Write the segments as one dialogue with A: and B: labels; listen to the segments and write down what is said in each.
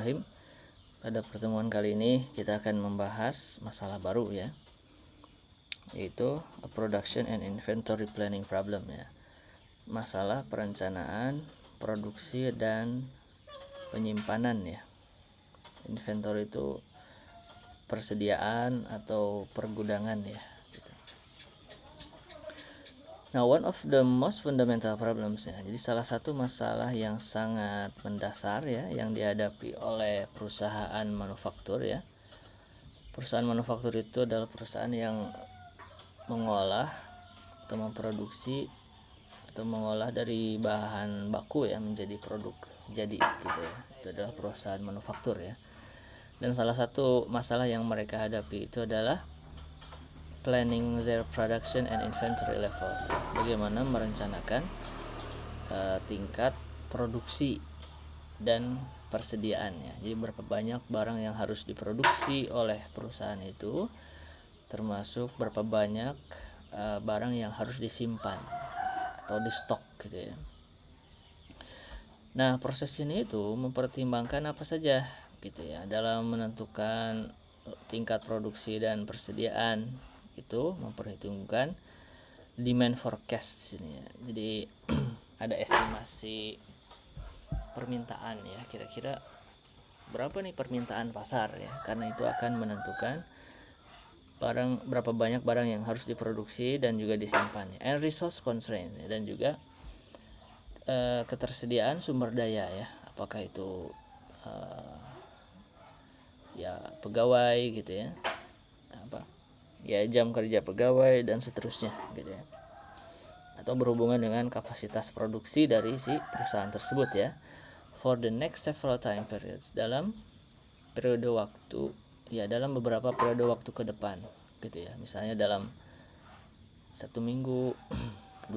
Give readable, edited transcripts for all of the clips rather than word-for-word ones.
A: Bismillahirrahmanirrahim. Pada pertemuan kali ini kita akan membahas masalah baru ya, yaitu a production and inventory planning problem ya. Masalah perencanaan, produksi dan penyimpanan ya. Inventory itu persediaan atau pergudangan ya. Now, one of the most fundamental problems ya. Jadi salah satu masalah yang sangat mendasar ya yang dihadapi oleh perusahaan manufaktur ya. Perusahaan manufaktur itu adalah perusahaan yang mengolah atau memproduksi atau mengolah dari bahan baku ya menjadi produk jadi gitu ya. Itu adalah perusahaan manufaktur ya. Dan salah satu masalah yang mereka hadapi itu adalah planning their production and inventory levels. Bagaimana merencanakan tingkat produksi dan persediaannya. Jadi berapa banyak barang yang harus diproduksi oleh perusahaan itu, termasuk berapa banyak barang yang harus disimpan atau di stok gitu ya. Nah, proses ini itu mempertimbangkan apa saja gitu ya dalam menentukan tingkat produksi dan persediaan. Itu memperhitungkan demand forecast sini ya. Jadi ada estimasi permintaan ya, kira-kira berapa nih permintaan pasar ya, karena itu akan menentukan berapa banyak barang yang harus diproduksi dan juga disimpan ya. And resource constraint ya, dan juga ketersediaan sumber daya ya, apakah itu ya pegawai gitu ya, jam kerja pegawai dan seterusnya gitu ya, atau berhubungan dengan kapasitas produksi dari si perusahaan tersebut ya, for the next several time periods, dalam periode waktu ya, dalam beberapa periode waktu ke depan gitu ya, misalnya dalam 1 minggu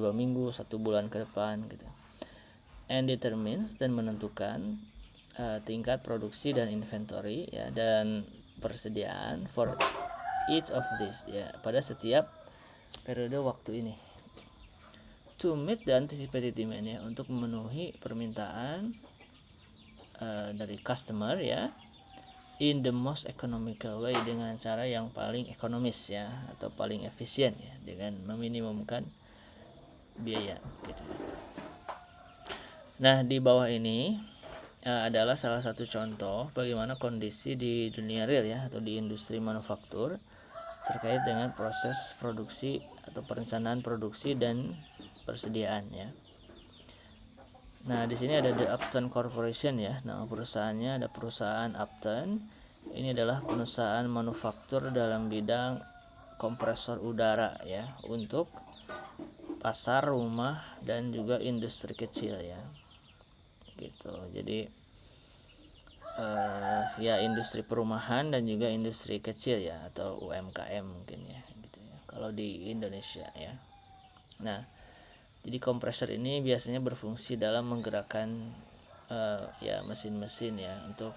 A: 2 minggu 1 bulan ke depan gitu. And determines, dan menentukan tingkat produksi dan inventory ya, dan persediaan for each of this ya, pada setiap periode waktu ini, to meet the anticipated demand ya, untuk memenuhi permintaan dari customer ya, in the most economical way, dengan cara yang paling ekonomis ya, atau paling efisien ya, dengan meminimumkan biaya gitu. Nah, di bawah ini adalah salah satu contoh bagaimana kondisi di dunia real ya, atau di industri manufaktur terkait dengan proses produksi atau perencanaan produksi dan persediaan ya. Nah, di sini ada The Upton Corporation ya. Nama perusahaannya ada perusahaan Upton. Ini adalah perusahaan manufaktur dalam bidang kompresor udara ya, untuk pasar, rumah dan juga industri kecil ya. Gitu. Jadi ya industri perumahan dan juga industri kecil ya, atau UMKM mungkin ya gitu ya kalau di Indonesia ya. Nah, jadi kompresor ini biasanya berfungsi dalam menggerakkan ya mesin-mesin ya untuk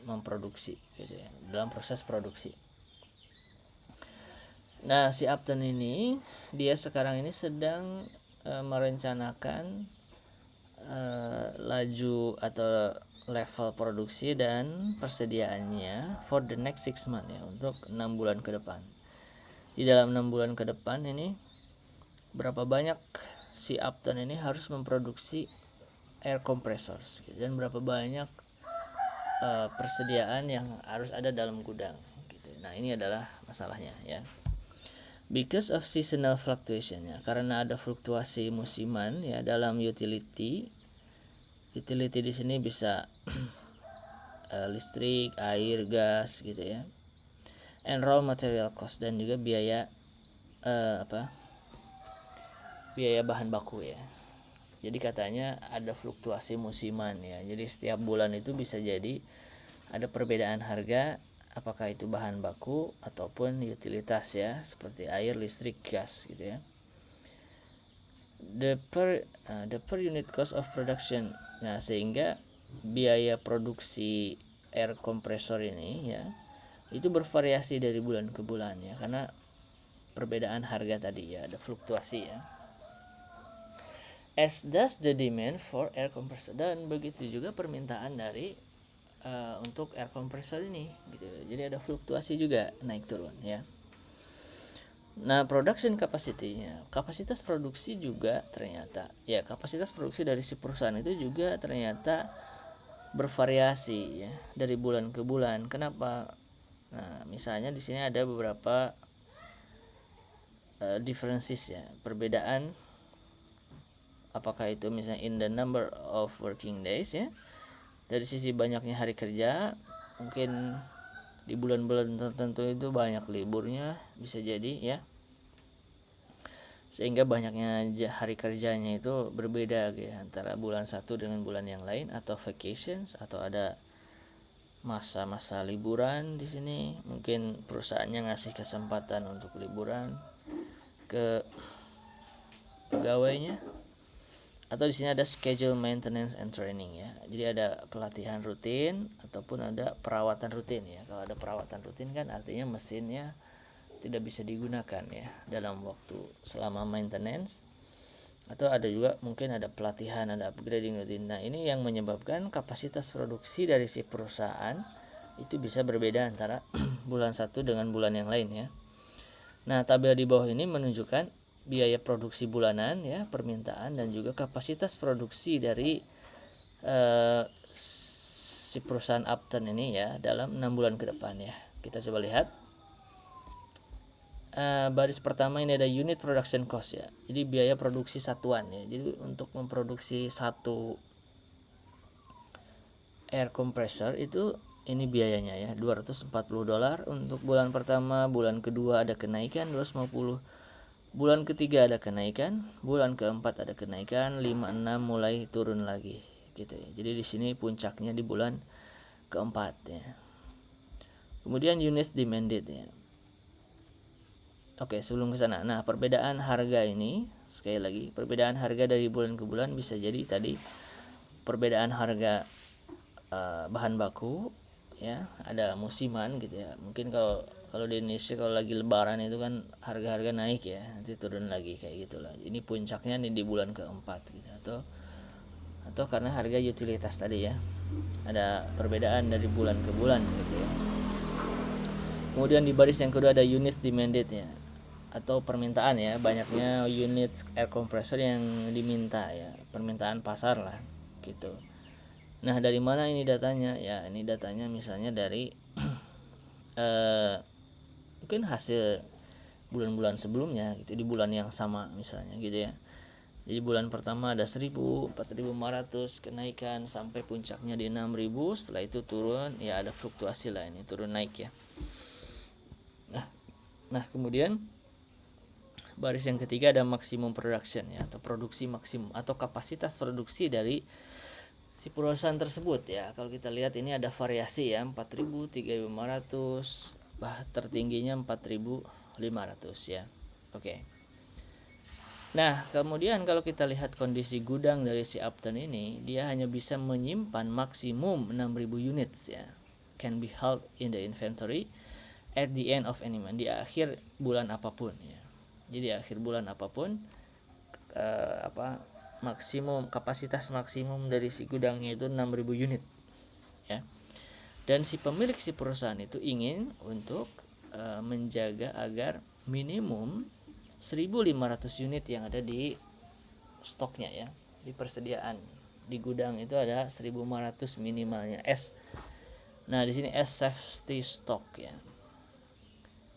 A: memproduksi gitu ya, dalam proses produksi. Nah, si Upton ini dia sekarang ini sedang merencanakan laju atau level produksi dan persediaannya for the next 6 months ya, untuk 6 bulan ke depan. Di dalam 6 bulan ke depan ini, berapa banyak si Upton ini harus memproduksi air compressors gitu, dan berapa banyak persediaan yang harus ada dalam gudang gitu. Nah, ini adalah masalahnya ya. Because of seasonal fluctuation ya, karena ada fluktuasi musiman ya dalam utility di sini bisa listrik, air, gas gitu ya. And raw material cost, dan juga biaya biaya bahan baku ya. Jadi katanya ada fluktuasi musiman ya. Jadi setiap bulan itu bisa jadi ada perbedaan harga, apakah itu bahan baku ataupun utilitas ya, seperti air, listrik, gas gitu ya. The per unit cost of production. Nah, sehingga biaya produksi air kompresor ini ya, itu bervariasi dari bulan ke bulan ya, karena perbedaan harga tadi ya, ada fluktuasi ya. As does the demand for air compressor, dan begitu juga permintaan dari untuk air compressor ini gitu. Jadi ada fluktuasi juga naik turun ya. Nah, production capacity-nya, kapasitas produksi juga ternyata ya, kapasitas produksi dari si perusahaan itu juga ternyata bervariasi ya dari bulan ke bulan. Kenapa? Nah, misalnya di sini ada beberapa differences ya, perbedaan, apakah itu misalnya in the number of working days ya, dari sisi banyaknya hari kerja, mungkin di bulan-bulan tertentu itu banyak liburnya bisa jadi ya, sehingga banyaknya hari kerjanya itu berbeda ya, antara bulan satu dengan bulan yang lain, atau vacations, atau ada masa-masa liburan. Di sini mungkin perusahaannya ngasih kesempatan untuk liburan ke pegawainya, atau di sini ada schedule maintenance and training ya. Jadi ada pelatihan rutin ataupun ada perawatan rutin ya. Kalau ada perawatan rutin kan artinya mesinnya tidak bisa digunakan ya dalam waktu selama maintenance, atau ada juga mungkin ada pelatihan, ada upgrading rutin. Nah, ini yang menyebabkan kapasitas produksi dari si perusahaan itu bisa berbeda antara bulan satu dengan bulan yang lain ya. Nah, tabel di bawah ini menunjukkan biaya produksi bulanan ya, permintaan dan juga kapasitas produksi dari si perusahaan Upton ini ya dalam 6 bulan ke depan ya. Kita coba lihat. Baris pertama ini ada unit production cost ya. Jadi biaya produksi satuan ya. Jadi untuk memproduksi satu air compressor itu ini biayanya ya, $240 untuk bulan pertama. Bulan kedua ada kenaikan 250. Bulan ketiga ada kenaikan, bulan keempat ada kenaikan, 5 6 mulai turun lagi gitu ya. Jadi di sini puncaknya di bulan keempat ya. Kemudian units demanded ya. Oke, sebelum ke sana. Nah, perbedaan harga ini sekali lagi, perbedaan harga dari bulan ke bulan bisa jadi tadi perbedaan harga bahan baku ya, ada musiman gitu ya. Mungkin kalau di Indonesia kalau lagi lebaran itu kan harga-harga naik ya, nanti turun lagi kayak gitulah. Ini puncaknya nih di bulan keempat gitu, atau karena harga utilitas tadi ya. Ada perbedaan dari bulan ke bulan gitu ya. Kemudian di baris yang kedua ada units demanded ya, atau permintaan ya, banyaknya unit air compressor yang diminta ya, permintaan pasar lah gitu. Nah, dari mana ini datanya ya? Ini datanya misalnya dari mungkin hasil bulan-bulan sebelumnya gitu, di bulan yang sama misalnya gitu ya. Jadi bulan pertama ada 1000, 4500 kenaikan sampai puncaknya di 6000, setelah itu turun ya, ada fluktuasi lah, ini turun naik ya. Nah, kemudian baris yang ketiga ada maksimum production ya, atau produksi maksimum atau kapasitas produksi dari si perusahaan tersebut ya. Kalau kita lihat ini ada variasi ya, 4000, 3500, tertingginya 4500 ya. Oke. Nah, kemudian kalau kita lihat kondisi gudang dari si Upton ini, dia hanya bisa menyimpan maksimum 6000 units ya, can be held in the inventory at the end of any month, di akhir bulan apapun ya. Jadi akhir bulan apapun maksimum kapasitas maksimum dari si gudangnya itu 6000 unit ya. Dan si pemilik si perusahaan itu ingin untuk menjaga agar minimum 1500 unit yang ada di stoknya ya, di persediaan di gudang itu ada 1500 minimalnya S. Nah, di sini S safety stock ya,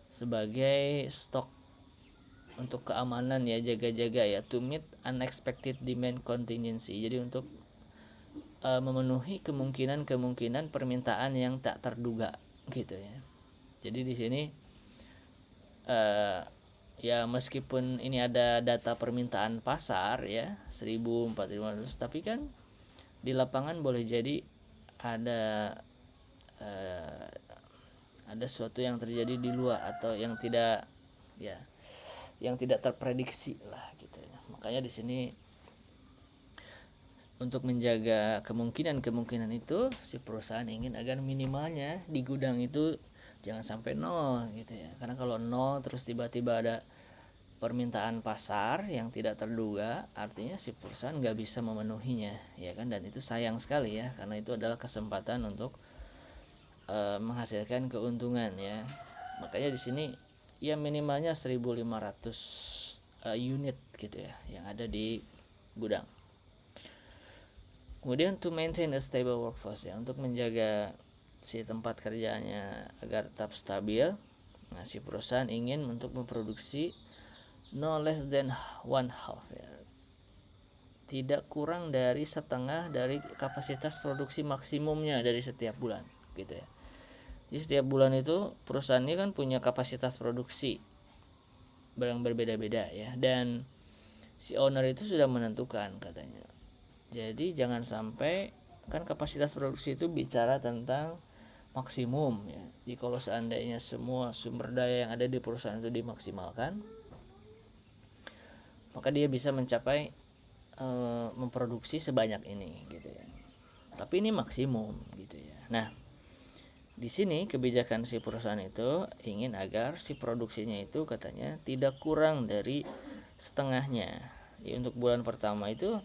A: sebagai stok untuk keamanan ya, jaga-jaga ya, to meet unexpected demand contingency. Jadi untuk memenuhi kemungkinan permintaan yang tak terduga gitu ya. Jadi di sini ya meskipun ini ada data permintaan pasar ya 1400, tapi kan di lapangan boleh jadi ada sesuatu yang terjadi di luar atau yang tidak terprediksi lah gitu ya. Makanya di sini untuk menjaga kemungkinan itu, si perusahaan ingin agar minimalnya di gudang itu jangan sampai 0 gitu ya. Karena kalau 0 terus tiba-tiba ada permintaan pasar yang tidak terduga, artinya si perusahaan nggak bisa memenuhinya ya kan, dan itu sayang sekali ya, karena itu adalah kesempatan untuk menghasilkan keuntungan ya. Makanya di sini ya minimalnya 1.500 unit gitu ya yang ada di gudang. Kemudian to maintain a stable workforce ya, untuk menjaga si tempat kerjanya agar tetap stabil. Nah, si perusahaan ingin untuk memproduksi no less than one half ya, tidak kurang dari setengah dari kapasitas produksi maksimumnya dari setiap bulan gitu ya. Jadi setiap bulan itu perusahaan ini kan punya kapasitas produksi yang berbeda-beda ya, dan si owner itu sudah menentukan katanya. Jadi jangan sampai, kan kapasitas produksi itu bicara tentang maksimum ya. Jadi kalau seandainya semua sumber daya yang ada di perusahaan itu dimaksimalkan, maka dia bisa mencapai memproduksi sebanyak ini gitu ya. Tapi ini maksimum gitu ya. Nah, di sini kebijakan si perusahaan itu ingin agar si produksinya itu katanya tidak kurang dari setengahnya. Ya, untuk bulan pertama itu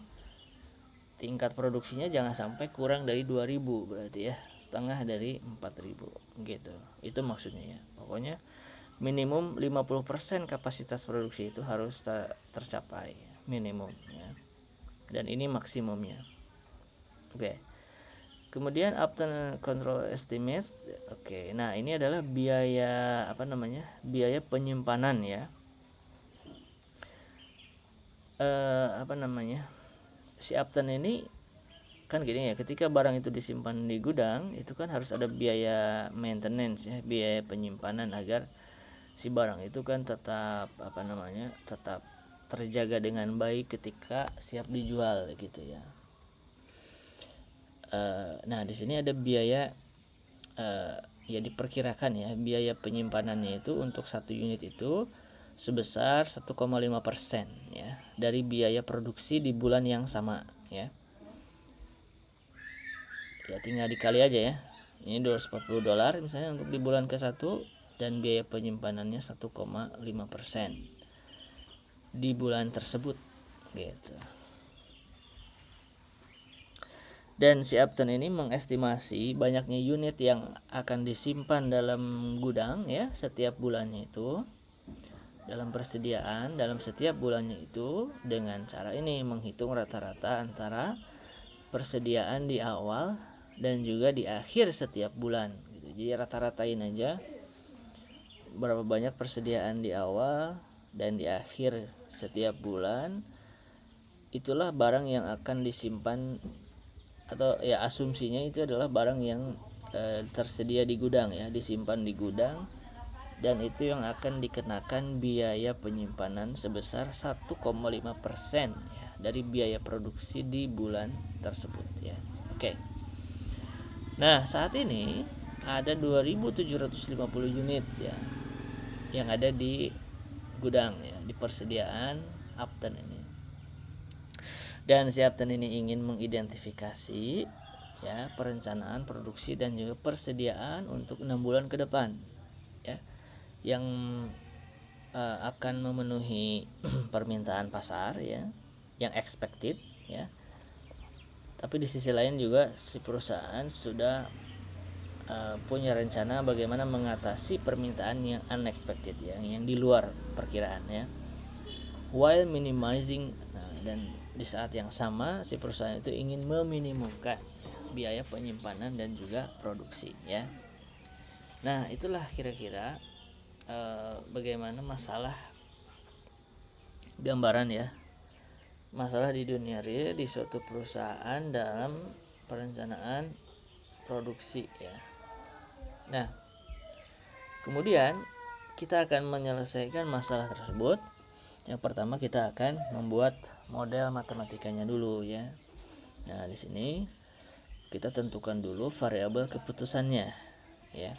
A: tingkat produksinya jangan sampai kurang dari 2.000, berarti ya setengah dari 4.000 gitu. Itu maksudnya ya. Pokoknya minimum 50% kapasitas produksi itu harus tercapai minimum ya. Dan ini maksimumnya. Oke. Kemudian uptime control estimates. Oke. Nah, ini adalah biaya biaya penyimpanan ya. Si uptime ini kan gini ya, ketika barang itu disimpan di gudang itu kan harus ada biaya maintenance ya, biaya penyimpanan agar si barang itu kan tetap tetap terjaga dengan baik ketika siap dijual gitu ya. Nah, di sini ada biaya ya, diperkirakan ya biaya penyimpanannya itu untuk satu unit itu sebesar 1,5% ya dari biaya produksi di bulan yang sama ya. Ya tinggal dikali aja ya. Ini $240 misalnya untuk di bulan ke-1 dan biaya penyimpanannya 1,5% di bulan tersebut gitu. Dan si uptime ini mengestimasi banyaknya unit yang akan disimpan dalam gudang ya setiap bulannya itu, dalam persediaan dalam setiap bulannya itu, dengan cara ini menghitung rata-rata antara persediaan di awal dan juga di akhir setiap bulan gitu. Jadi rata-ratain aja berapa banyak persediaan di awal dan di akhir setiap bulan, itulah barang yang akan disimpan, atau ya asumsinya itu adalah barang yang tersedia di gudang ya, disimpan di gudang, dan itu yang akan dikenakan biaya penyimpanan sebesar 1,5% ya dari biaya produksi di bulan tersebut ya. Oke. Nah, saat ini ada 2.750 unit ya yang ada di gudang ya, di persediaan uptime ini. Dan si uptime ini ingin mengidentifikasi ya perencanaan produksi dan juga persediaan untuk 6 bulan ke depan ya, yang akan memenuhi permintaan pasar ya, yang expected ya. Tapi di sisi lain juga si perusahaan sudah punya rencana bagaimana mengatasi permintaan yang unexpected ya, yang di luar perkiraan ya, while minimizing. Nah, dan di saat yang sama si perusahaan itu ingin meminimumkan biaya penyimpanan dan juga produksi ya. Nah, itulah kira-kira bagaimana masalah gambaran ya, masalah di dunia real di suatu perusahaan dalam perencanaan produksi ya. Nah, kemudian kita akan menyelesaikan masalah tersebut. Yang pertama kita akan membuat model matematikanya dulu ya. Nah, di sini kita tentukan dulu variabel keputusannya ya.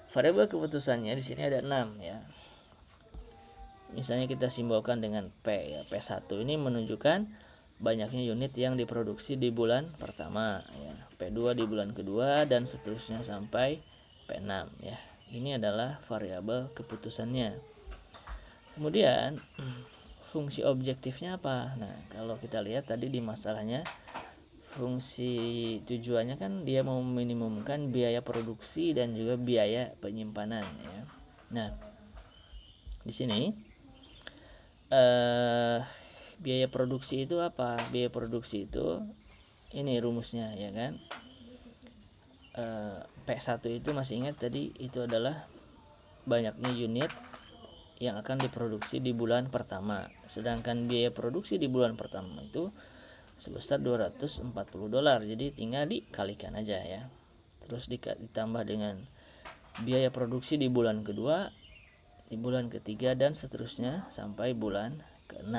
A: Variabel keputusannya di sini ada 6 ya. Misalnya kita simbolkan dengan P ya. P1 ini menunjukkan banyaknya unit yang diproduksi di bulan pertama ya. P2 di bulan kedua dan seterusnya sampai P6 ya. Ini adalah variabel keputusannya. Kemudian fungsi objektifnya apa? Nah, kalau kita lihat tadi di masalahnya, fungsi tujuannya kan dia mau meminimumkan biaya produksi dan juga biaya penyimpanan ya. Nah, di sini biaya produksi itu apa? Biaya produksi itu ini rumusnya ya kan. P1 itu masih ingat tadi itu adalah banyaknya unit yang akan diproduksi di bulan pertama. Sedangkan biaya produksi di bulan pertama itu sebesar $240. Jadi tinggal dikalikan aja ya. Terus ditambah dengan biaya produksi di bulan kedua, di bulan ketiga dan seterusnya sampai bulan ke-6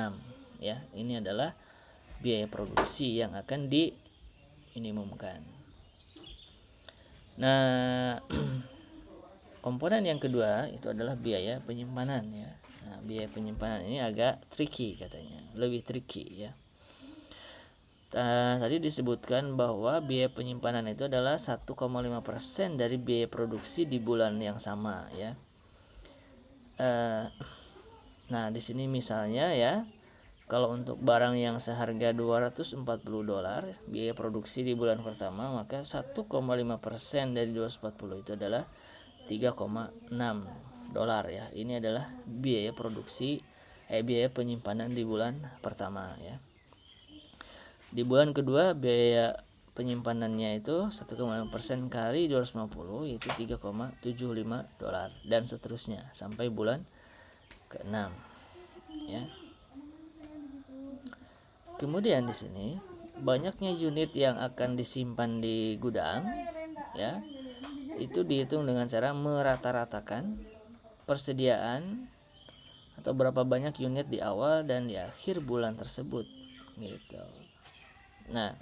A: ya. Ini adalah biaya produksi yang akan diminimumkan. Nah, komponen yang kedua itu adalah biaya penyimpanan ya. Nah, biaya penyimpanan ini agak tricky katanya, lebih tricky ya. Tadi disebutkan bahwa biaya penyimpanan itu adalah 1,5% dari biaya produksi di bulan yang sama ya. Nah, di sini misalnya ya, kalau untuk barang yang seharga $240 biaya produksi di bulan pertama, maka 1,5% dari 240 itu adalah $3,6 ya. Ini adalah biaya produksi biaya penyimpanan di bulan pertama ya. Di bulan kedua biaya penyimpanannya itu 1,5% kali 250 yaitu $3,75 dan seterusnya sampai bulan ke-6 ya. Kemudian di sini banyaknya unit yang akan disimpan di gudang ya. Itu dihitung dengan cara merata-ratakan persediaan atau berapa banyak unit di awal dan di akhir bulan tersebut gitu. Nah,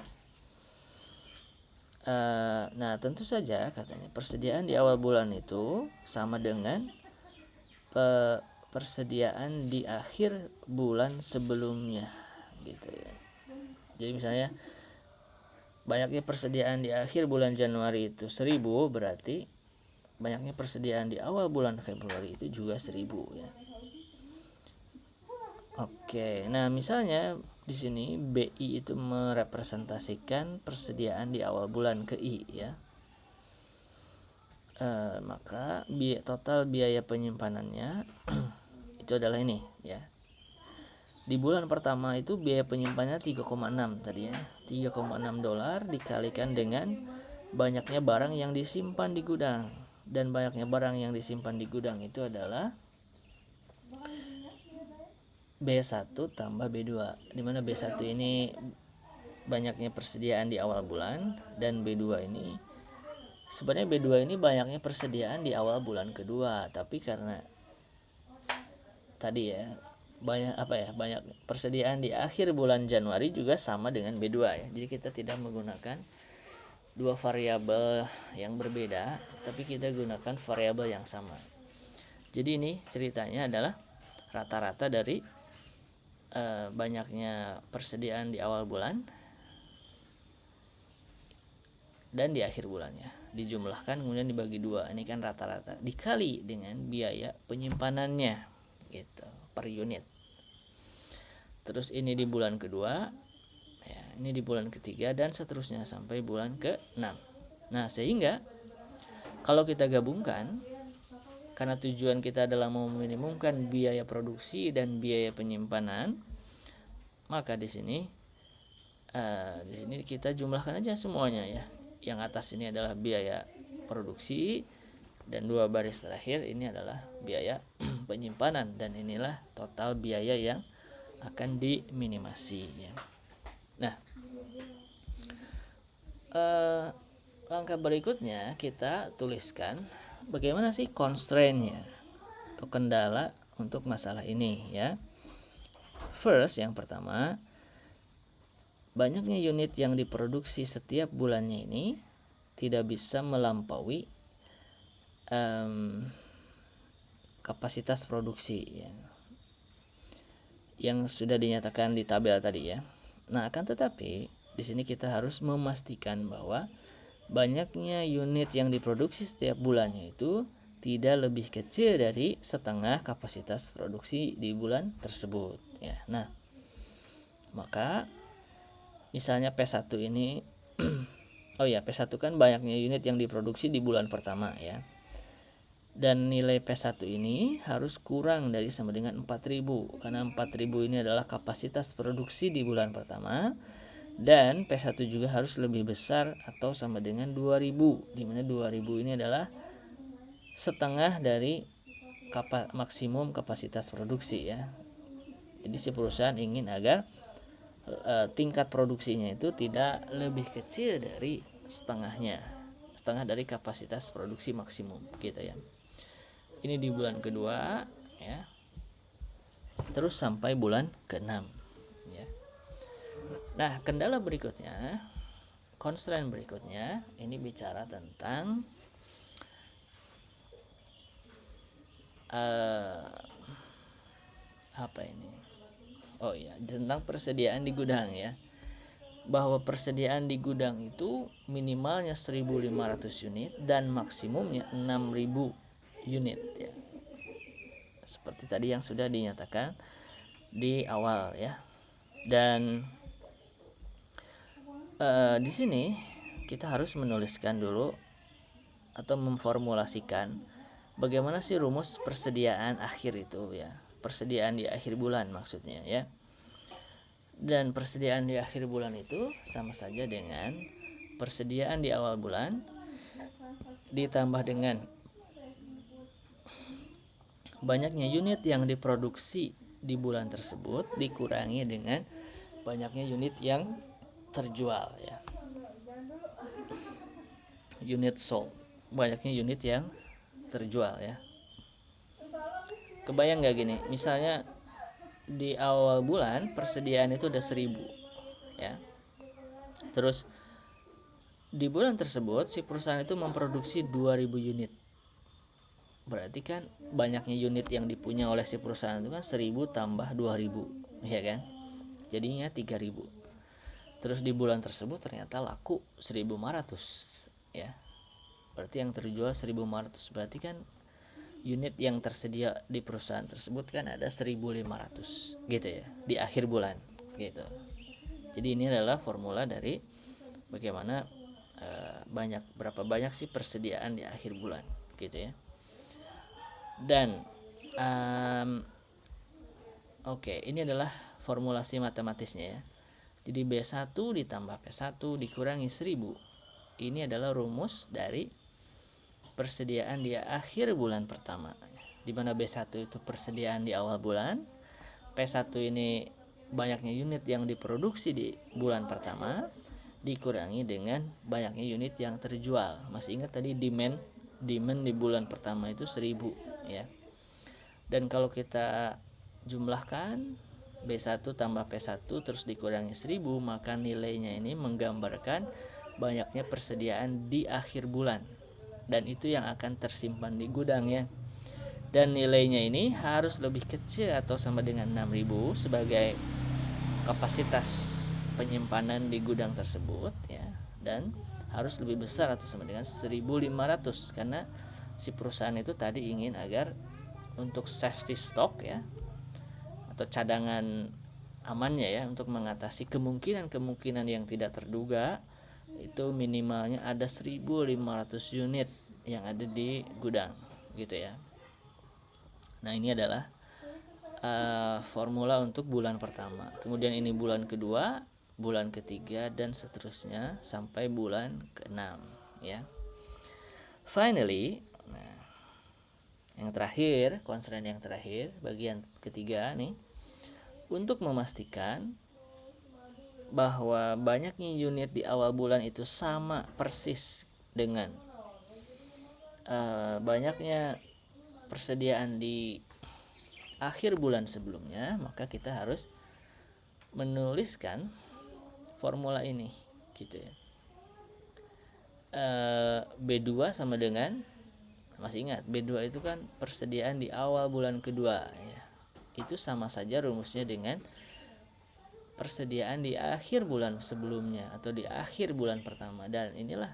A: tentu saja katanya persediaan di awal bulan itu sama dengan persediaan di akhir bulan sebelumnya gitu ya. Jadi misalnya banyaknya persediaan di akhir bulan Januari itu 1000, berarti banyaknya persediaan di awal bulan Februari itu juga 1000 ya. Oke, nah misalnya di sini BI itu merepresentasikan persediaan di awal bulan ke I ya. Maka total biaya penyimpanannya itu adalah ini ya. Di bulan pertama itu biaya penyimpanannya 3,6 tadi ya. $3,6 dikalikan dengan banyaknya barang yang disimpan di gudang. Dan banyaknya barang yang disimpan di gudang itu adalah B1 tambah B2. Dimana B1 ini banyaknya persediaan di awal bulan dan B2 ini sebenarnya B2 ini banyaknya persediaan di awal bulan kedua, tapi karena tadi ya banyak persediaan di akhir bulan Januari juga sama dengan B2 ya. Jadi kita tidak menggunakan dua variabel yang berbeda, tapi kita gunakan variabel yang sama. Jadi ini ceritanya adalah rata-rata dari banyaknya persediaan di awal bulan dan di akhir bulannya dijumlahkan kemudian dibagi 2. Ini kan rata-rata dikali dengan biaya penyimpanannya gitu per unit. Terus ini di bulan kedua ya, ini di bulan ketiga dan seterusnya sampai bulan ke-6. Nah, sehingga kalau kita gabungkan, karena tujuan kita adalah meminimumkan biaya produksi dan biaya penyimpanan, maka di sini kita jumlahkan aja semuanya ya. Yang atas ini adalah biaya produksi dan 2 baris terakhir ini adalah biaya penyimpanan, dan inilah total biaya yang akan diminimasi ya. Nah, langkah berikutnya kita tuliskan bagaimana sih constraint-nya atau kendala untuk masalah ini ya. First, yang pertama, banyaknya unit yang diproduksi setiap bulannya ini tidak bisa melampaui kapasitas produksi ya, yang sudah dinyatakan di tabel tadi ya. Nah, akan tetapi di sini kita harus memastikan bahwa banyaknya unit yang diproduksi setiap bulannya itu tidak lebih kecil dari setengah kapasitas produksi di bulan tersebut ya. Nah, maka Misalnya P1 ini oh ya, P1 kan banyaknya unit yang diproduksi di bulan pertama ya. Dan nilai P1 ini harus kurang dari sama dengan 4.000 karena 4.000 ini adalah kapasitas produksi di bulan pertama, dan P1 juga harus lebih besar atau sama dengan 2.000, di mana 2.000 ini adalah setengah dari maksimum kapasitas produksi ya. Jadi si perusahaan ingin agar tingkat produksinya itu tidak lebih kecil dari setengah dari kapasitas produksi maksimum gitu ya. Ini di bulan kedua ya, terus sampai bulan ke-6 ya. Nah, kendala berikutnya, constraint berikutnya ini bicara tentang apa ini? Oh iya, tentang persediaan di gudang ya. Bahwa persediaan di gudang itu minimalnya 1.500 unit dan maksimumnya 6.000 unit ya. Seperti tadi yang sudah dinyatakan di awal ya. Dan di sini kita harus menuliskan dulu atau memformulasikan bagaimana sih rumus persediaan akhir itu ya. Persediaan di akhir bulan maksudnya ya. Dan persediaan di akhir bulan itu sama saja dengan persediaan di awal bulan ditambah dengan banyaknya unit yang diproduksi di bulan tersebut dikurangi dengan banyaknya unit yang terjual ya. Unit sold, banyaknya unit yang terjual ya. Kebayang gak gini, misalnya di awal bulan persediaan itu udah 1.000 ya. Terus di bulan tersebut si perusahaan itu memproduksi 2.000 unit. Berarti kan banyaknya unit yang dipunya oleh si perusahaan itu kan 1.000 tambah 2.000 ya kan. Jadinya 3.000. Terus di bulan tersebut ternyata laku 1.500 ya. Berarti yang terjual 1.500. Berarti kan unit yang tersedia di perusahaan tersebut kan ada 1.500 gitu ya di akhir bulan gitu. Jadi ini adalah formula dari bagaimana berapa banyak sih persediaan di akhir bulan gitu ya. Dan oke, ini adalah formulasi matematisnya ya. Jadi B1 ditambah P1 dikurangi 1.000. Ini adalah rumus dari persediaan di akhir bulan pertama, di mana B1 itu persediaan di awal bulan, P1 ini banyaknya unit yang diproduksi di bulan pertama dikurangi dengan banyaknya unit yang terjual. Masih ingat tadi demand di bulan pertama itu 1.000 ya. Dan kalau kita jumlahkan B1 tambah P1 terus dikurangi 1.000, maka nilainya ini menggambarkan banyaknya persediaan di akhir bulan. Dan itu yang akan tersimpan di gudang ya. Dan nilainya ini harus lebih kecil atau sama dengan 6.000 sebagai kapasitas penyimpanan di gudang tersebut ya. Dan harus lebih besar atau sama dengan 1.500 karena si perusahaan itu tadi ingin agar untuk safety stock ya atau cadangan amannya ya, untuk mengatasi kemungkinan yang tidak terduga, itu minimalnya ada 1.500 unit yang ada di gudang gitu ya. Nah, ini adalah formula untuk bulan pertama. Kemudian ini bulan kedua, bulan ketiga, dan seterusnya sampai bulan ke-6 ya. Finally, nah, yang terakhir, constraint yang terakhir, bagian ketiga nih, untuk memastikan bahwa banyaknya unit di awal bulan itu sama persis dengan banyaknya persediaan di akhir bulan sebelumnya, maka kita harus menuliskan formula ini gitu ya. B2 sama dengan, masih ingat B2 itu kan persediaan di awal bulan kedua ya. Itu sama saja rumusnya dengan persediaan di akhir bulan sebelumnya atau di akhir bulan pertama, dan inilah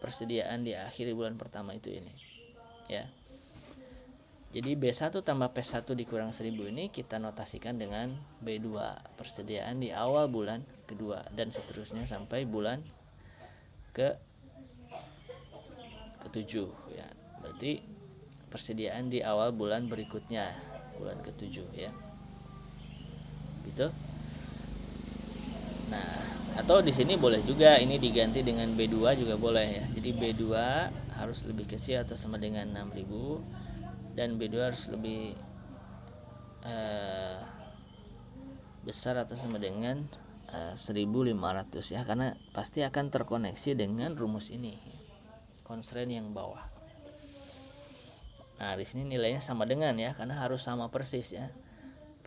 A: persediaan di akhir bulan pertama itu ini ya. Jadi B1 tambah P1 dikurang 1.000 ini kita notasikan dengan B2, persediaan di awal bulan kedua dan seterusnya sampai bulan ke-7 ya. Berarti persediaan di awal bulan berikutnya, bulan ke-7 ya. Gitu. Nah, atau di sini boleh juga ini diganti dengan B2 juga boleh ya. Jadi B2 harus lebih kecil atau sama dengan 6.000 dan B2 harus lebih besar atau sama dengan 1.500 ya, karena pasti akan terkoneksi dengan rumus ini, constraint yang bawah. Nah, di sini nilainya sama dengan ya, karena harus sama persis ya.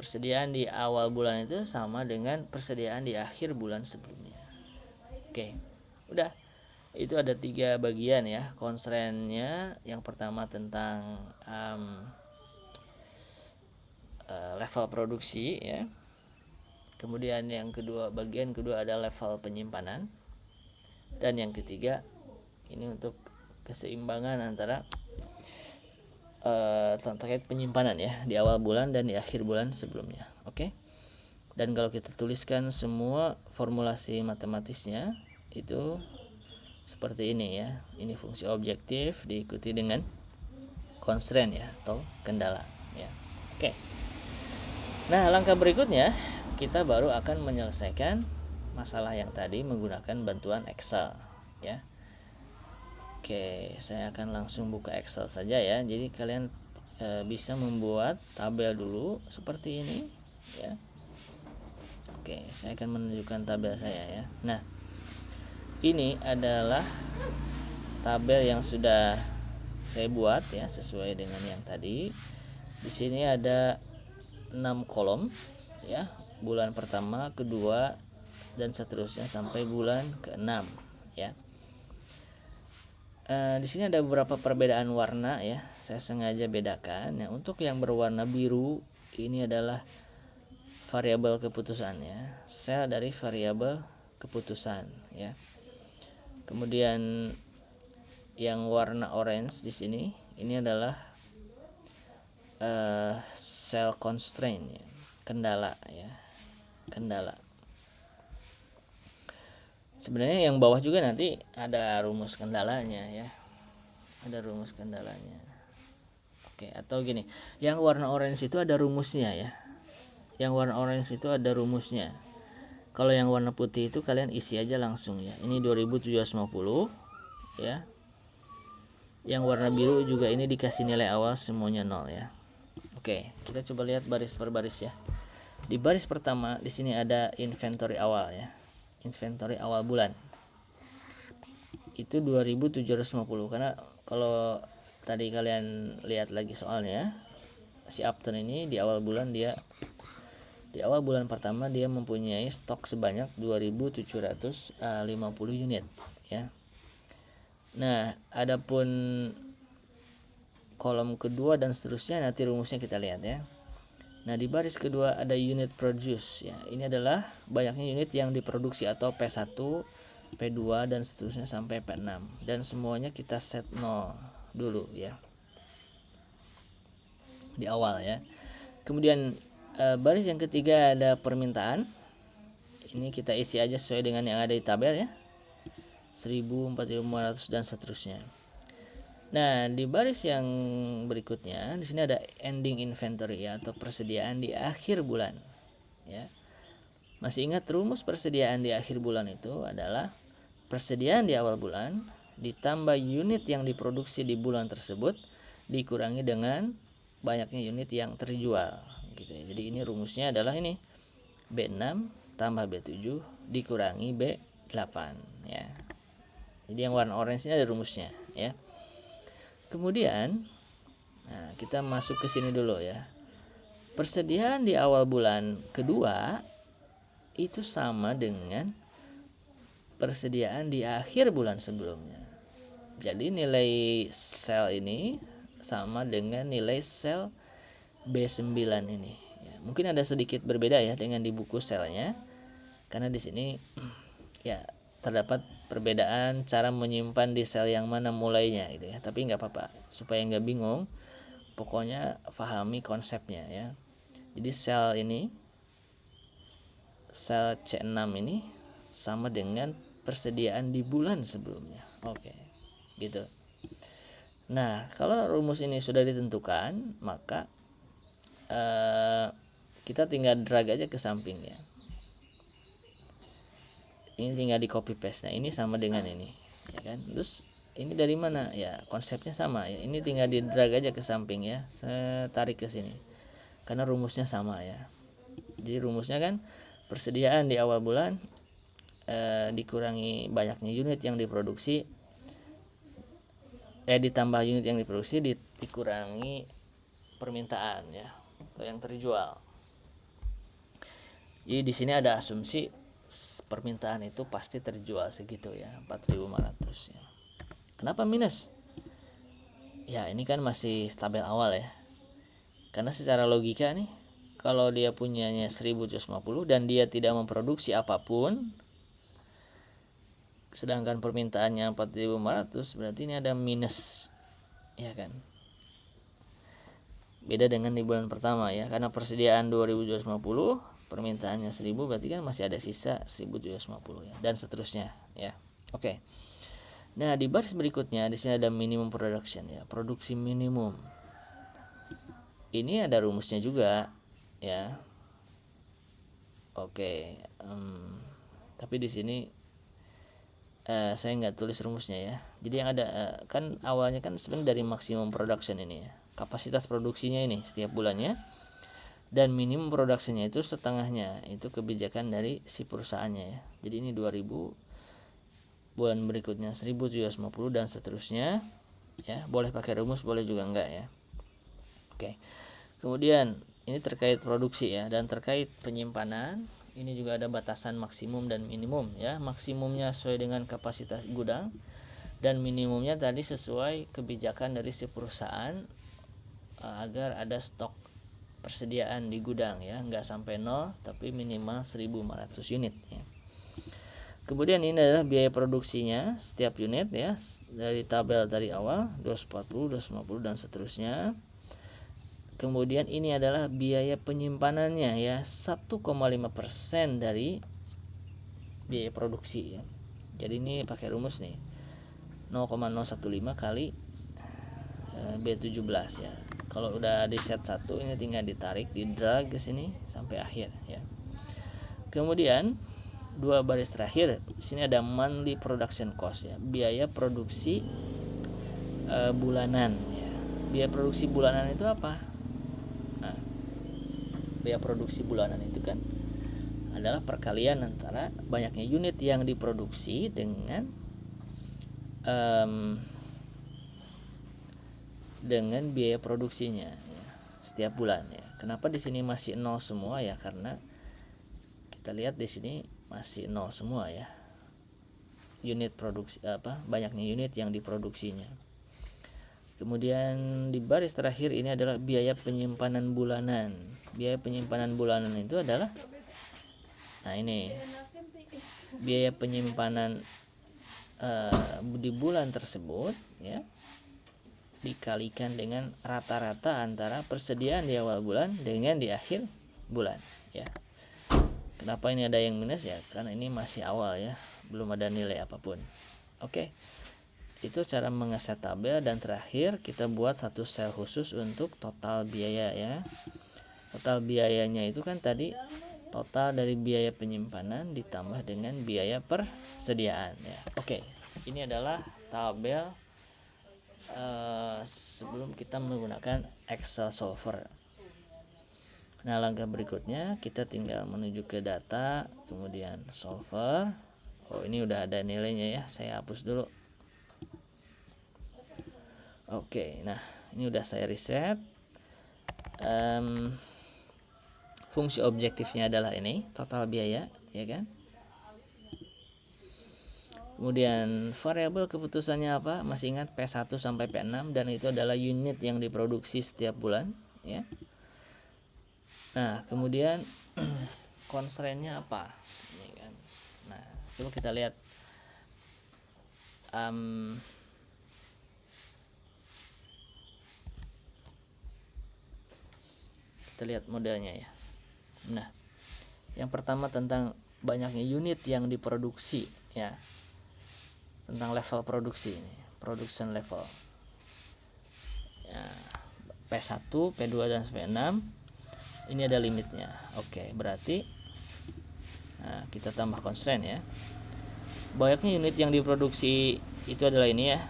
A: Persediaan di awal bulan itu sama dengan persediaan di akhir bulan sebelumnya. Oke, udah. Itu ada 3 bagian ya constraint-nya. Yang pertama tentang level produksi ya. Kemudian yang kedua, bagian kedua ada level penyimpanan. Dan yang ketiga ini untuk keseimbangan antara terkait penyimpanan ya di awal bulan dan di akhir bulan sebelumnya. Oke. Dan kalau kita tuliskan semua formulasi matematisnya itu seperti ini ya. Ini fungsi objektif diikuti dengan constraint ya atau kendala ya. Oke. Nah, langkah berikutnya kita baru akan menyelesaikan masalah yang tadi menggunakan bantuan Excel ya. Oke, saya akan langsung buka Excel saja ya. Jadi kalian bisa membuat tabel dulu seperti ini ya. Oke, saya akan menunjukkan tabel saya ya. Nah, ini adalah tabel yang sudah saya buat ya sesuai dengan yang tadi. Di sini ada 6 kolom ya. Bulan pertama, kedua, dan seterusnya sampai bulan ke-6 ya. Di sini ada beberapa perbedaan warna ya. Saya sengaja bedakan. Nah, untuk yang berwarna biru ini adalah variabel keputusannya, sel dari variabel keputusan ya. Kemudian yang warna orange di sini ini adalah sel constraint ya, kendala ya. Kendala. Sebenarnya yang bawah juga nanti ada rumus kendalanya ya. Ada rumus kendalanya. Oke, atau gini, yang warna orange itu ada rumusnya ya. Yang warna orange itu ada rumusnya. Kalau yang warna putih itu kalian isi aja langsung ya. Ini 2750 ya. Yang warna biru juga ini dikasih nilai awal semuanya 0 ya. Oke, kita coba lihat baris per baris ya. Di baris pertama di sini ada inventory awal ya. Inventory awal bulan. Itu 2750 karena kalau tadi kalian lihat lagi soalnya, si Upton ini di awal bulan pertama dia mempunyai stok sebanyak 2750 unit ya. Nah, adapun kolom kedua dan seterusnya nanti rumusnya kita lihat ya. Nah, di baris kedua ada unit produce ya. Ini adalah banyaknya unit yang diproduksi atau P1, P2 dan seterusnya sampai P6 dan semuanya kita set 0 dulu ya. Di awal ya. Kemudian baris yang ketiga ada permintaan. Ini kita isi aja sesuai dengan yang ada di tabel ya. 1000, 4500 dan seterusnya. Nah, di baris yang berikutnya di sini ada ending inventory ya, atau persediaan di akhir bulan ya. Masih ingat rumus persediaan di akhir bulan itu adalah persediaan di awal bulan ditambah unit yang diproduksi di bulan tersebut dikurangi dengan banyaknya unit yang terjual gitu ya. Jadi ini rumusnya adalah ini B6 tambah B7 dikurangi B8 ya. Jadi yang warna orange ini ada rumusnya ya. Kemudian nah, kita masuk ke sini dulu ya. Persediaan di awal bulan kedua itu sama dengan persediaan di akhir bulan sebelumnya. Jadi nilai sel ini sama dengan nilai sel B9 ini ya. Mungkin ada sedikit berbeda ya dengan di buku selnya, karena di sini ya terdapat perbedaan cara menyimpan di sel yang mana mulainya gitu ya. Tapi nggak apa-apa, supaya nggak bingung, pokoknya pahami konsepnya ya. Jadi sel ini sel C6 ini sama dengan persediaan di bulan sebelumnya. Oke, gitu. Nah, kalau rumus ini sudah ditentukan, maka kita tinggal drag aja ke samping ya. Ini tinggal di copy paste. Nah, ini sama dengan ini, ya kan? Terus ini dari mana? Ya, konsepnya sama ya. Ini tinggal di drag aja ke samping ya. Saya tarik ke sini. Karena rumusnya sama ya. Jadi rumusnya kan persediaan di awal bulan dikurangi banyaknya unit yang diproduksi, ditambah unit yang diproduksi dikurangi permintaan ya, atau yang terjual. Jadi di sini ada asumsi permintaan itu pasti terjual segitu ya, 4.500 ya. Kenapa minus? Ya ini kan masih tabel awal ya. Karena secara logika nih, kalau dia punyanya 1.750 dan dia tidak memproduksi apapun, sedangkan permintaannya 4.500, berarti ini ada minus, ya kan? Beda dengan di bulan pertama ya, karena persediaan 2.750, permintaannya 1.000, berarti kan masih ada sisa 1.750 ya, dan seterusnya ya. Oke. Nah, di baris berikutnya di sini ada minimum production ya, produksi minimum. Ini ada rumusnya juga ya. Oke. Tapi di sini saya nggak tulis rumusnya ya. Jadi yang ada kan awalnya kan sebenarnya dari maksimum production ini ya, kapasitas produksinya ini setiap bulannya, dan minimum produksinya itu setengahnya, itu kebijakan dari si perusahaannya ya. Jadi ini 2.000, bulan berikutnya 1.750 dan seterusnya ya. Boleh pakai rumus, boleh juga enggak ya. Oke. Kemudian ini terkait produksi ya, dan terkait penyimpanan ini juga ada batasan maksimum dan minimum ya. Maksimumnya sesuai dengan kapasitas gudang, dan minimumnya tadi sesuai kebijakan dari si perusahaan agar ada stok persediaan di gudang ya, enggak sampai 0 tapi minimal 1.500 unit ya. Kemudian ini adalah biaya produksinya setiap unit ya, dari tabel dari awal 240, 250 dan seterusnya. Kemudian ini adalah biaya penyimpanannya ya, 1,5% dari biaya produksi ya. Jadi ini pakai rumus nih, 0,015 kali B17 ya. Kalau udah di set 1 ini tinggal ditarik, di drag ke sini sampai akhir ya. Kemudian dua baris terakhir di sini ada monthly production cost ya, biaya produksi bulanan ya. Biaya produksi bulanan itu apa? Nah, biaya produksi bulanan itu kan adalah perkalian antara banyaknya unit yang diproduksi dengan biaya produksinya ya, setiap bulan ya. Kenapa di sini masih 0 semua ya? Karena kita lihat di sini masih 0 semua ya. Unit produksi banyaknya unit yang diproduksinya. Kemudian di baris terakhir ini adalah biaya penyimpanan bulanan. Biaya penyimpanan bulanan itu adalah, nah ini biaya penyimpanan di bulan tersebut ya, dikalikan dengan rata-rata antara persediaan di awal bulan dengan di akhir bulan ya. Kenapa ini ada yang minus ya? Karena ini masih awal ya, belum ada nilai apapun. Oke. Itu cara mengeset tabel, dan terakhir kita buat satu sel khusus untuk total biaya ya. Total biayanya itu kan tadi total dari biaya penyimpanan ditambah dengan biaya persediaan ya. Oke. Ini adalah tabel sebelum kita menggunakan Excel solver. Nah, langkah berikutnya kita tinggal menuju ke data, kemudian solver. Oh, ini udah ada nilainya ya, saya hapus dulu. Oke, nah ini udah saya reset. Fungsi objektifnya adalah ini, total biaya ya kan. Kemudian variabel keputusannya apa? Masih ingat P1 sampai P6, dan itu adalah unit yang diproduksi setiap bulan ya. Nah, kemudian constraint-nya apa? Ini kan. Nah, coba kita lihat kita lihat modelnya ya. Nah, Yang pertama tentang banyaknya unit yang diproduksi ya, tentang level produksi ini, production level ya, P1, P2 dan P6 ini ada limitnya. Oke, berarti kita tambah constraint ya, banyaknya unit yang diproduksi itu adalah ini ya.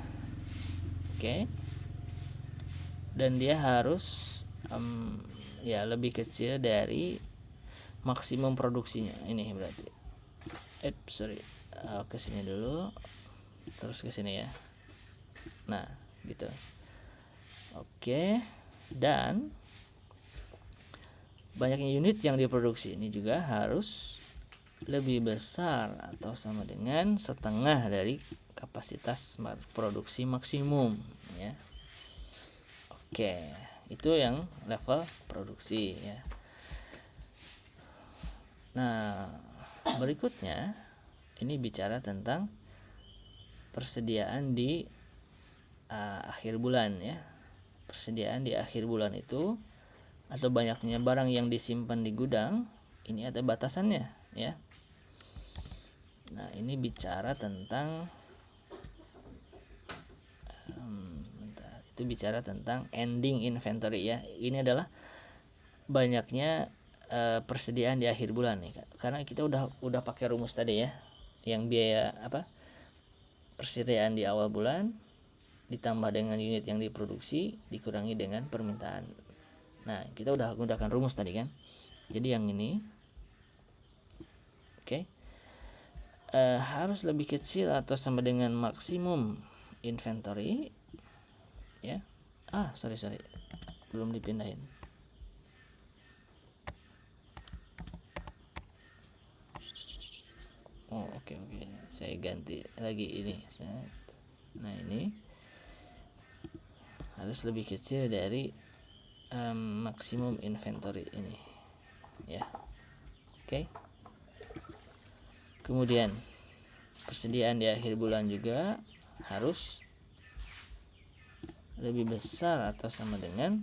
A: Oke, dan dia harus ya lebih kecil dari maksimum produksinya. Ini berarti ke sini dulu, terus ke sini ya. Nah gitu. Oke, dan banyaknya unit yang diproduksi ini juga harus lebih besar atau sama dengan setengah dari kapasitas produksi maksimum ya. Oke, itu yang level produksi ya. Nah, berikutnya ini bicara tentang persediaan di akhir bulan ya. Persediaan di akhir bulan itu atau banyaknya barang yang disimpan di gudang, ini ada batasannya ya. Nah, ini bicara tentang itu bicara tentang ending inventory ya. Ini adalah banyaknya persediaan di akhir bulan nih, karena kita udah pakai rumus tadi ya, yang biaya persediaan di awal bulan ditambah dengan unit yang diproduksi dikurangi dengan permintaan. Nah, kita udah gunakan rumus tadi kan. Jadi yang ini harus lebih kecil atau sama dengan maksimum inventory ya. Sorry belum dipindahin. Oke. Saya ganti lagi ini. Nah, ini harus lebih kecil dari maksimum inventory ini ya. Oke. Kemudian persediaan di akhir bulan juga harus lebih besar atau sama dengan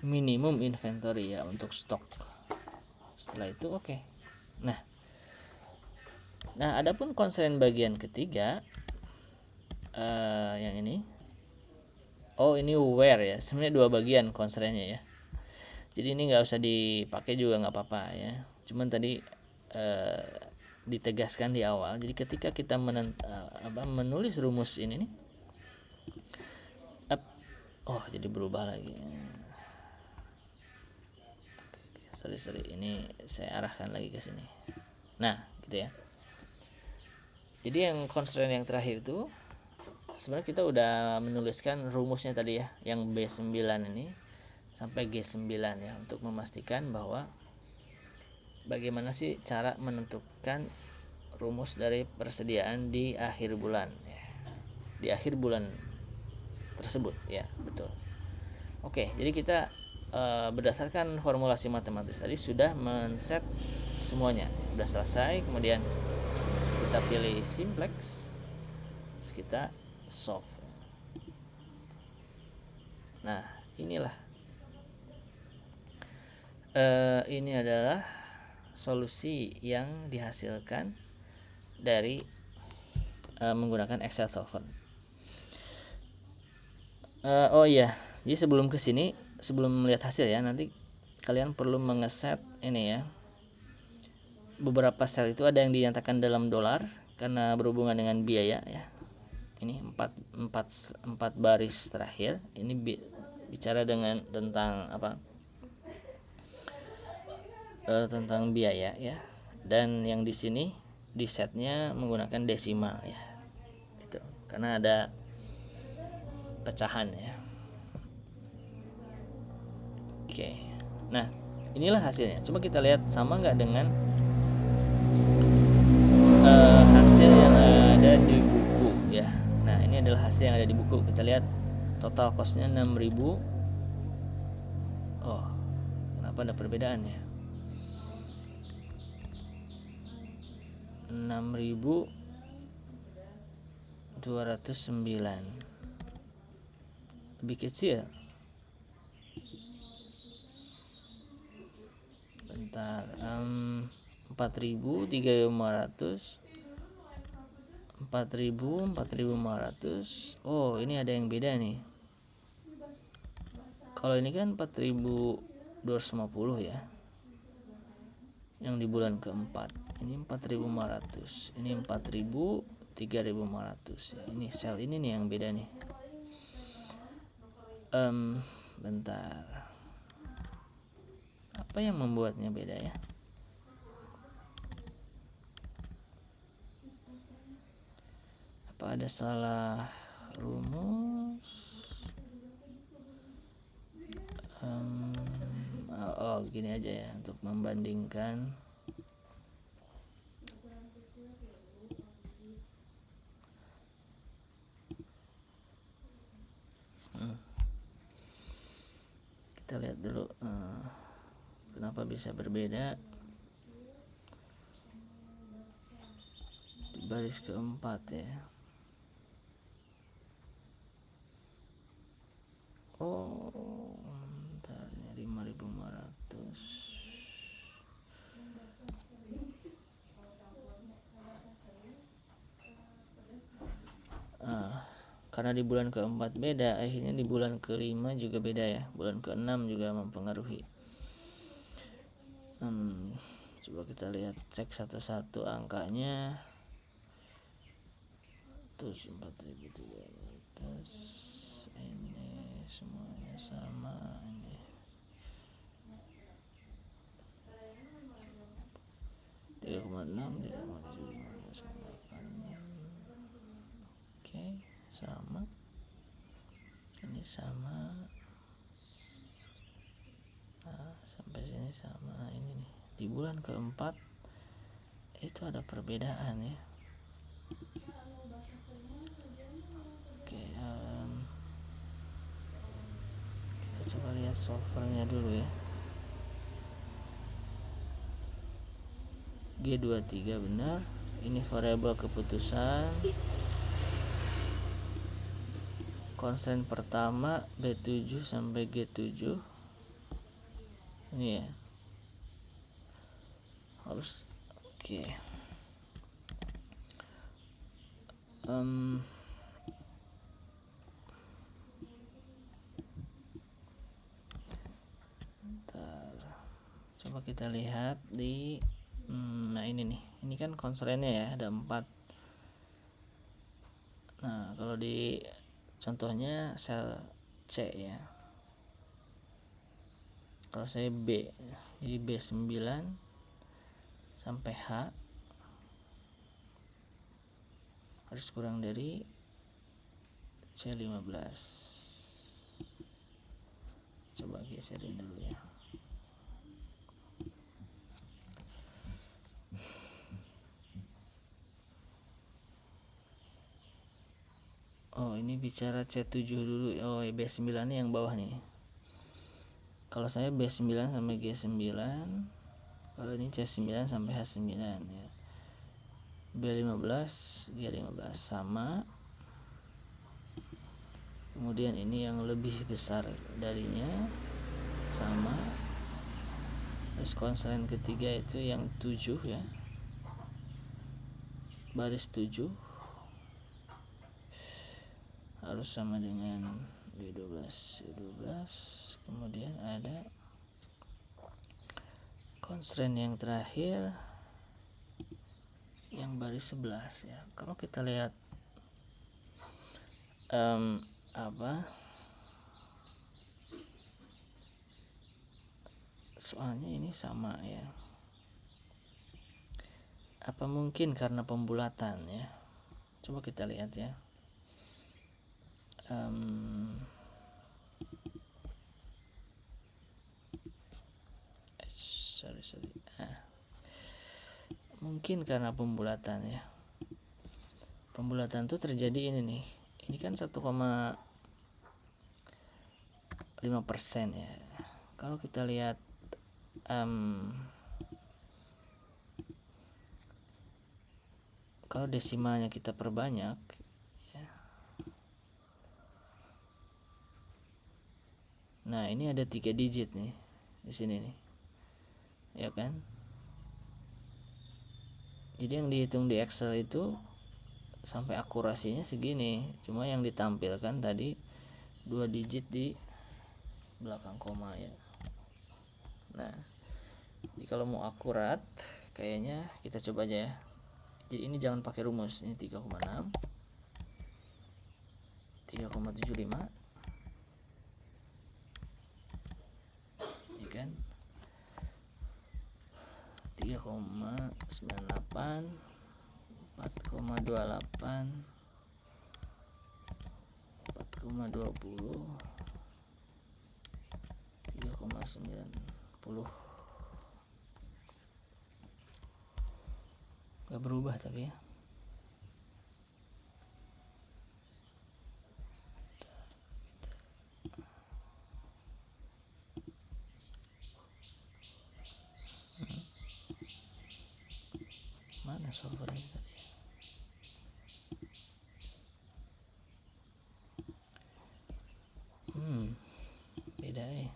A: minimum inventory ya untuk stok. Setelah itu oke. Nah, adapun constraint bagian ketiga yang ini. Ini where ya. Sebenarnya dua bagian constraintnya ya. Jadi ini nggak usah dipakai juga nggak apa-apa ya. Cuman tadi ditegaskan di awal. Jadi ketika kita menulis rumus ini nih, jadi berubah lagi. Sorry, ini saya arahkan lagi ke sini. Nah, gitu ya. Jadi yang constraint yang terakhir itu sebenarnya kita udah menuliskan rumusnya tadi ya, yang B9 ini sampai G9 ya, untuk memastikan bahwa bagaimana sih cara menentukan rumus dari persediaan di akhir bulan ya. Di akhir bulan tersebut ya, betul. Oke, jadi kita berdasarkan formulasi matematis tadi sudah men-set semuanya, sudah selesai. Kemudian kita pilih simplex, terus kita solve. Nah, inilah ini adalah solusi yang dihasilkan dari menggunakan Excel solver. Jadi sebelum kesini, sebelum melihat hasil ya, nanti kalian perlu mengeset ini ya. Beberapa sel itu ada yang dinyatakan dalam dolar karena berhubungan dengan biaya ya. Ini 4 baris terakhir. Ini bicara tentang tentang biaya ya. Dan yang di sini di setnya menggunakan desimal ya. Gitu. Karena ada pecahan ya. Oke. Nah, inilah hasilnya. Coba kita lihat sama nggak dengan hasil yang ada di buku ya. Nah, ini adalah hasil yang ada di buku. Kita lihat total costnya 6.000. Kenapa ada perbedaannya? 6.209 lebih kecil. bentar, 4.000, 3.500, 4.000, 4.500. Oh, ini ada yang beda nih. Kalau ini kan 4.250 ya, yang di bulan keempat. Ini 4.500, ini 4.000, 3.500. Ini sel ini nih yang beda nih. Bentar, apa yang membuatnya beda ya? Apa ada salah rumus? Gini aja ya, untuk membandingkan. Kita lihat dulu kenapa bisa berbeda di baris keempat ya. Oh, bentar, ini 5.500. Karena di bulan keempat beda, akhirnya di bulan kelima juga beda ya, bulan keenam juga mempengaruhi. Coba kita lihat, cek satu-satu angkanya. Tuh 4.300, ini semuanya sama, ini 3,6, 3,7, 8. Oke, sama. Ini sama. Nah, sampai sini sama. Ini nih, di bulan keempat itu ada perbedaan ya. Oke, kita coba lihat solvernya dulu ya. G23 benar. Ini variabel keputusan. Konsen pertama B7 sampai G7. Ini ya. Harus oke. Coba kita lihat di nah ini nih, ini kan konstrennya ya, ada 4. Nah, kalau di contohnya sel C ya, kalau saya B, jadi B9 sampai H harus kurang dari C15. Coba geserin dulu ya. Oh, ini bicara C7 dulu. Oh, B9 nih yang bawah nih. Kalau saya B9 sampai G9, kalau ini C9 sampai H9 ya. B15, G15 sama. Kemudian ini yang lebih besar darinya sama. Terus konstren ketiga itu yang 7 ya, baris 7 harus sama dengan B12. Kemudian ada konstren yang terakhir yang baris 11 ya. Kalau kita lihat soalnya ini sama ya. Apa mungkin karena pembulatan ya? Coba kita lihat ya. Mungkin karena pembulatan ya. Pembulatan tuh terjadi ini nih. Ini kan 1,5% ya. Kalau kita lihat kalau desimalnya kita perbanyak ya. Nah, ini ada 3 digit nih di sini nih. ya kan. Jadi yang dihitung di Excel itu sampai akurasinya segini, cuma yang ditampilkan tadi 2 digit di belakang koma ya. Nah, jadi kalau mau akurat kayaknya kita coba aja ya. Jadi ini jangan pakai rumus, ini 3,6 3,75 ya kan, 3,98 4,28 4,20 3,90. Gak berubah tapi ya. Mana software ini tadi? Beda ya.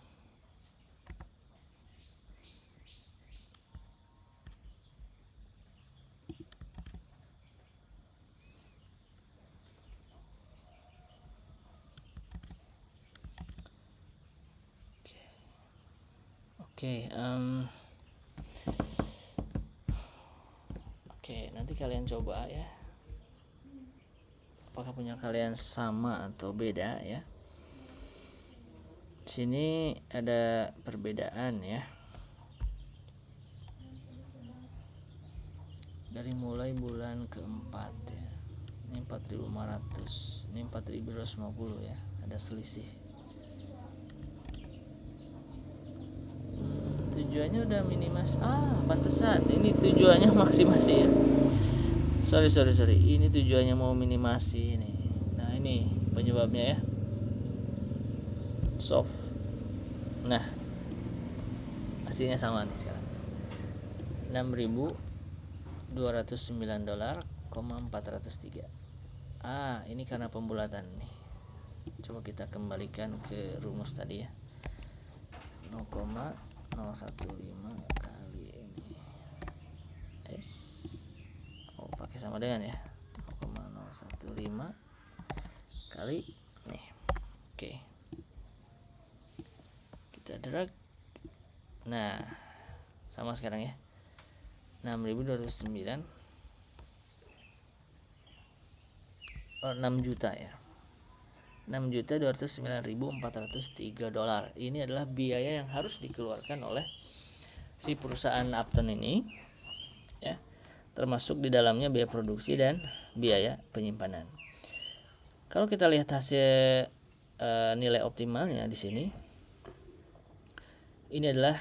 A: Oke, nanti kalian coba ya. Apakah punya kalian sama atau beda ya? Sini ada perbedaan ya. Dari mulai bulan keempat ya. Ini 4.500, ini 4.250 ya. Ada selisih. Tujuannya udah minimas. Pantesan. Ini tujuannya maksimasi ya. Sorry. Ini tujuannya mau minimasi ini. Nah, ini penyebabnya ya. Soft. Nah, hasilnya sama nih sekarang. $6.209,403. Ini karena pembulatan nih. Coba kita kembalikan ke rumus tadi ya. 0,015 kali ini pakai sama dengan ya 0,015 kali nih. Oke, kita drag. Nah, sama sekarang ya. 6.209 6 juta ya. $6.209.403. Ini adalah biaya yang harus dikeluarkan oleh si perusahaan Upton ini ya, termasuk di dalamnya biaya produksi dan biaya penyimpanan. Kalau kita lihat hasil nilai optimalnya di sini, ini adalah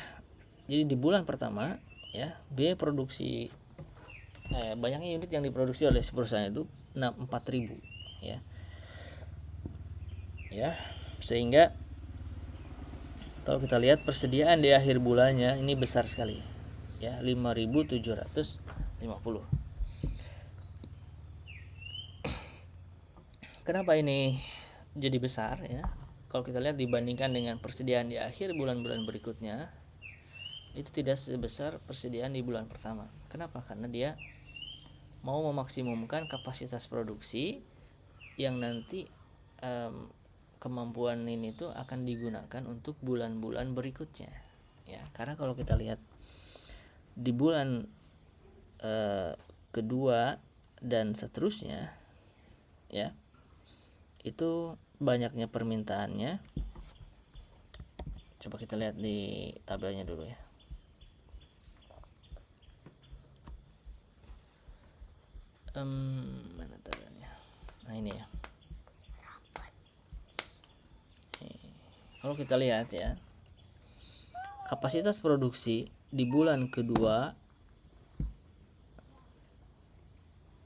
A: jadi di bulan pertama ya, biaya produksi banyaknya unit yang diproduksi oleh si perusahaan itu 4.000 ya, sehingga kalau kita lihat persediaan di akhir bulannya ini besar sekali ya, 5.750. Kenapa ini jadi besar ya? Kalau kita lihat dibandingkan dengan persediaan di akhir bulan-bulan berikutnya, itu tidak sebesar persediaan di bulan pertama. Kenapa? Karena dia mau memaksimumkan kapasitas produksi yang nanti kemampuan ini tuh akan digunakan untuk bulan-bulan berikutnya ya. Karena kalau kita lihat di bulan kedua dan seterusnya ya, itu banyaknya permintaannya. Coba kita lihat di tabelnya dulu ya. Mana tabelnya? Nah, ini ya. Kalau kita lihat ya, kapasitas produksi di bulan kedua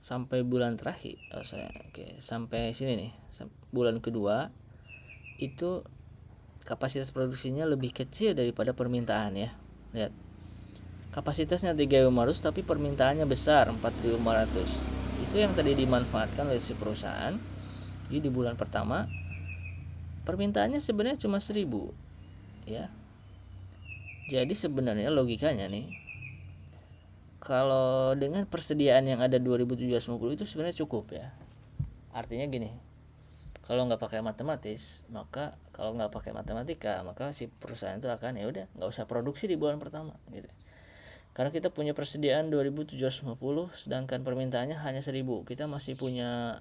A: sampai bulan terakhir, sampai sini nih, bulan kedua itu kapasitas produksinya lebih kecil daripada permintaan ya. Lihat, kapasitasnya 3.500 tapi permintaannya besar 4.500. Itu yang tadi dimanfaatkan oleh si perusahaan. Jadi di bulan pertama permintaannya sebenarnya cuma 1.000 ya, Jadi sebenarnya logikanya nih, kalau dengan persediaan yang ada 2750 itu sebenarnya cukup ya. Artinya gini, kalau nggak pakai matematis, maka kalau nggak pakai matematika, maka si perusahaan itu akan ya udah nggak usah produksi di bulan pertama gitu. Karena kita punya persediaan 2750, sedangkan permintaannya hanya 1000, kita masih punya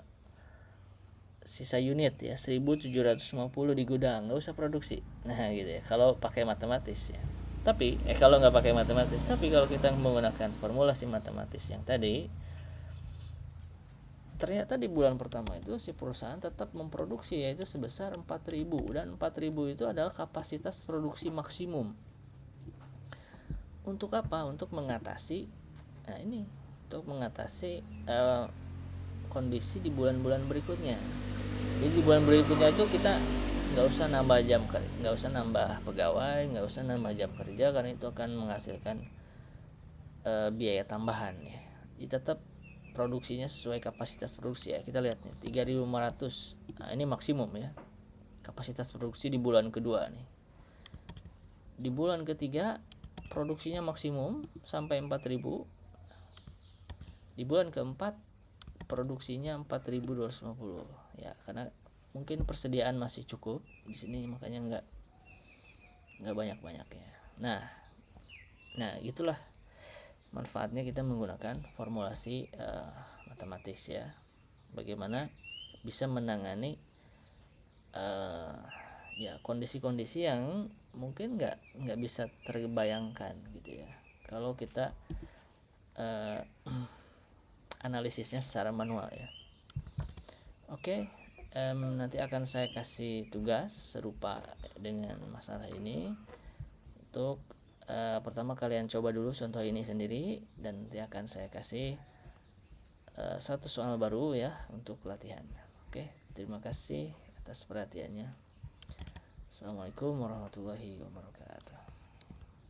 A: sisa unit ya 1750 di gudang, nggak usah produksi. Nah gitu ya, kalau pakai matematis ya. Tapi kalau nggak pakai matematis, tapi kalau kita menggunakan formulasi matematis yang tadi, ternyata di bulan pertama itu si perusahaan tetap memproduksi yaitu sebesar 4000, dan 4000 itu adalah kapasitas produksi maksimum. Untuk apa? Untuk mengatasi kondisi di bulan-bulan berikutnya. Jadi di bulan berikutnya itu kita nggak usah nambah nggak usah nambah pegawai, nggak usah nambah jam kerja, karena itu akan menghasilkan biaya tambahan ya. Jadi tetap produksinya sesuai kapasitas produksi ya. Kita lihat nih 3500. Nah, ini maksimum ya. Kapasitas produksi di bulan kedua nih. Di bulan ketiga produksinya maksimum sampai 4000. Di bulan keempat produksinya 4250 ya, karena mungkin persediaan masih cukup di sini, makanya nggak banyak ya. Nah itulah manfaatnya kita menggunakan formulasi matematis ya, bagaimana bisa menangani ya kondisi-kondisi yang mungkin nggak bisa terbayangkan gitu ya kalau kita analisisnya secara manual ya. Oke, nanti akan saya kasih tugas serupa dengan masalah ini. Untuk pertama kalian coba dulu contoh ini sendiri, dan nanti akan saya kasih satu soal baru ya untuk latihan. Oke, terima kasih atas perhatiannya. Assalamualaikum warahmatullahi wabarakatuh.